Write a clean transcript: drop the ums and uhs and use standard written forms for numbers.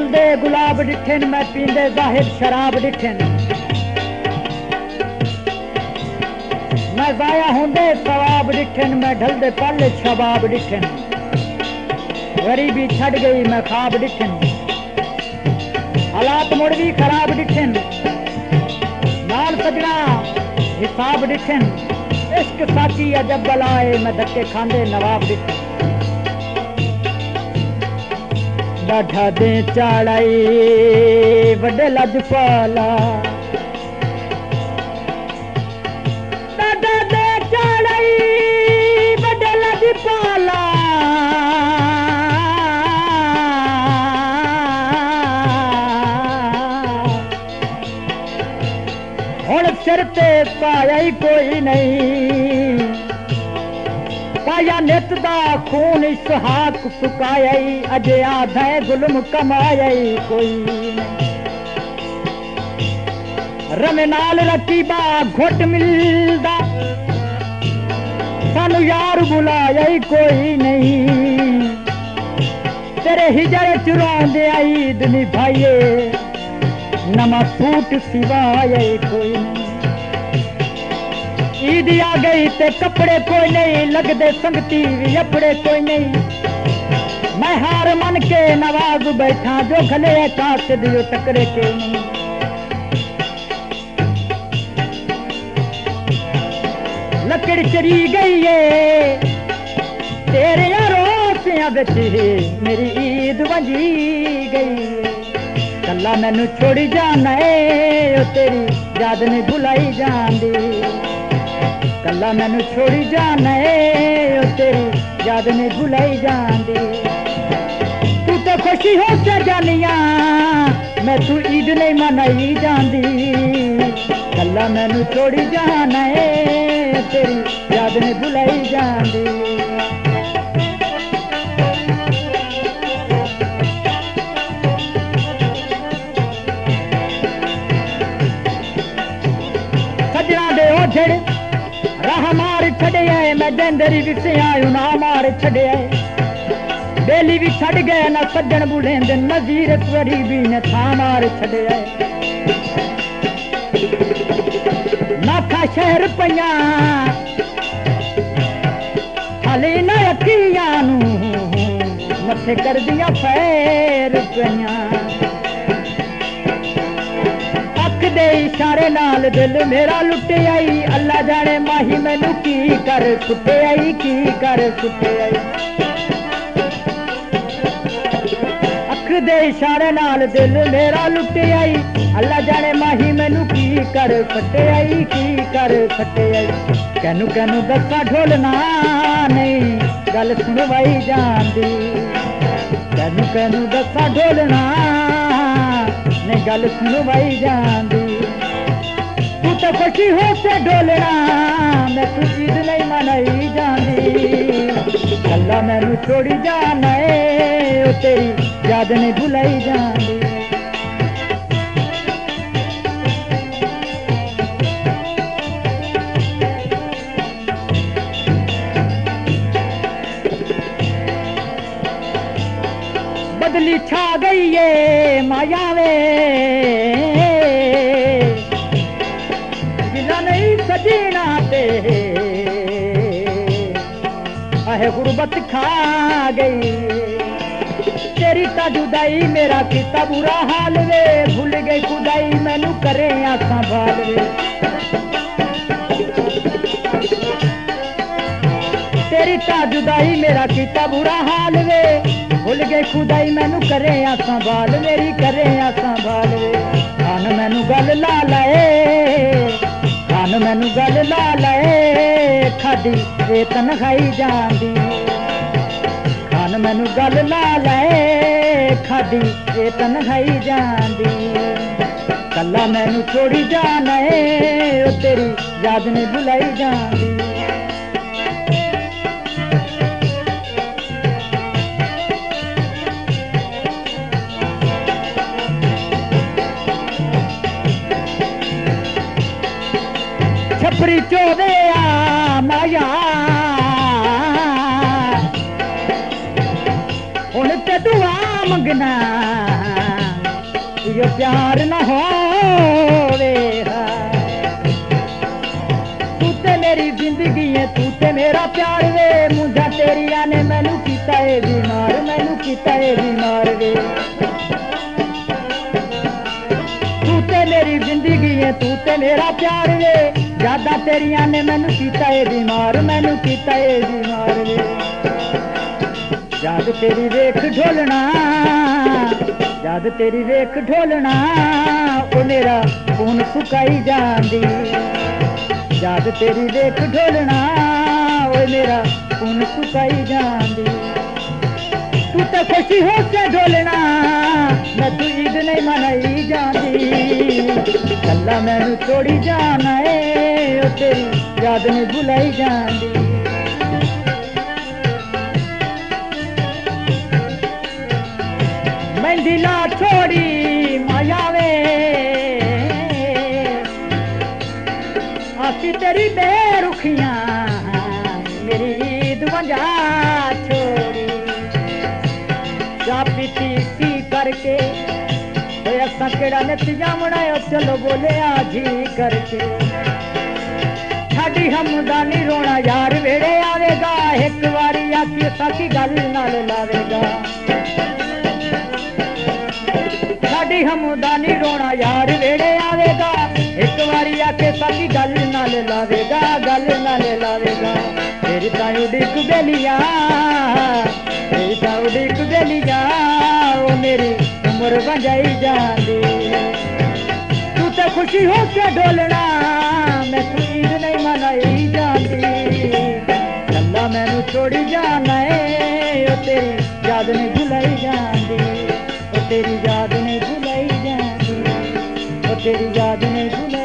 खिलदे गुलाब डिठन मैं पींदे जाहिद शराब डिठन मैं जाया होंदे सवाब डिठन मैं ढलदे पल शबाब डिठन गरीबी छड़ गई मैं ख्वाब डिठन हालात मुड़ भी खराब डिठन नाल सजना हिसाब डिठन इश्क साची अजब बलाए मैं धक्के खांदे नवाब डिठन डाढ़ा दे चाड़ाई वड्डे लजपाला डाढ़ा दे चाड़ाई वड्डे लजपाला हुण सिर ते पाया ही कोई नहीं पाया नित दा खून इसहाक सुकाया अजे आधा गुलम कमाया कोई रमे नाल रकीबा घुट मिलदा सानू यार बुलाया कोई नहीं तेरे हिजर चुरांदे ईद निभाइए नमा सूट सिवाया कोई नहीं ईद आ गई ते कपड़े कोई नहीं लगदे संगती भी अपड़े कोई नहीं मैं हार मन के नवाज बैठा जो खले काश दियो टकरे के नहीं लकड़ चरी गई है तेरे रोसियां बिच मेरी ईद वंजी गई कल्ला मैनू छोड़ी जाना है तेरी याद नहीं भुलाई जांदी कल्ला मैनू छोड़ी जाना है तेरी याद नहीं भुलाई जांदी तू तो खुशी हो से जानिया मैं तू ईद नहीं मनाई जांदी कल्ला मैनू छोड़ी जाना है तेरी याद नहीं भुलाई जांदी सजना दे ओझड़ राह मार छड़े आए मैं देंदरी विसे आयु ना मार छड़े आए बेली भी छड़ गए ना सज्जन बुलेंदे नजीर स्वरी भी ने था मार छड़े आए नाथा शहर पया खाली न अखियां नू मथे कर दिया पैर पया दे इशारे नाल दिल मेरा लुटे आई अल्लाह जाने माही मैनू की कर सुटे आई की कर सुटे आई अख दे इशारे नाल दिल मेरा लुटे आई अल्लाह जाने माही मैनू की कर फटे आई की कर फटे आई कैनू कैनू दसा ढोलना नहीं गल सुनवाई जांदी कैनू कैनू दसा ढोलना ने गल सुनवाई जांदी तू तो खुशी हो से डोलना मैं तू ईद नहीं मनाई जांदी अल्लाह मैनू छोड़ी जाना है तेरी याद नहीं भुलाई जांदी बदली छा गई ये माया वे जिला नहीं सजीना ते आहे गुरबत खा गई तेरी ता जुदाई मेरा किता बुरा हाल वे भूल गई खुदाई मैनू करे आसा भाल वे तेरी ता जुदाई मेरा किता बुरा हाल वे भूल गए खुदाई मैनू करे आसा भाल मेरी करे आसा भाल खान मैनू गल ला लाए खान मैनू गल ला लाए खादी ए तनखाई जांदी खान मैनू गल ला लाए खादी ए तनखाई जांदी कल्ला मैनू छोड़ी जाना है तेरी याद नहीं भुलाई जांदी छपरी चोदे माया हुण ते दुआ मंगना यो प्यार न होवे तू ते मेरी जिंदगी है तू ते मेरा प्यार वे मुझा तेरिया ने मैनू कीता है बीमार मैनू कीता है बीमार वे तू ते मेरी जिंदगी है तू ते मेरा प्यार वे ज्यादा तेरिया ने मैनू कीता है बीमार मैनू कीता है बीमार वे जद तेरी वेख ढोलना जद तेरी वेख ढोलना ओ मेरा खून सुकाई जांदी जद तेरी वेख ढोलना ओ मेरा खून सुकाई जांदी तू तो खुशी हो के ढोलना मैं तू ईद नहीं मनाई जांदी कल्ला मैनू छोड़ी जाना है ओ तेरी याद नहीं भुलाई जांदी दिला छोड़ी मायावे आसी तेरी बेरुखियां मेरी ईद वंजा छोड़ी जा पीती सी करके असा केड़ा नतीजा बनायो चलो बोले आजी करके साडी हमदानी रोना यार वेड़े आवेगा एक बारी आखी असा की गल नाल लावेगा साडी हमदानी रोना यार वेड़े आवेगा एक बारी आके साडी गल नाल लावेगा तेरी ताई उड़ीक बेलिया तेरी ताई उड़ीक बेलिया ओ मेरी उम्र बंजाई जांदी तू तो खुशी हो के ढोलना मैं तू ईद नहीं मनाई जांदी कल्ला मैनू छोड़ी जाना है ओ तेरी याद नहीं भुलाई जांदी तेरी याद नहीं भुलाई जाती ओ तेरी याद नहीं भुलाई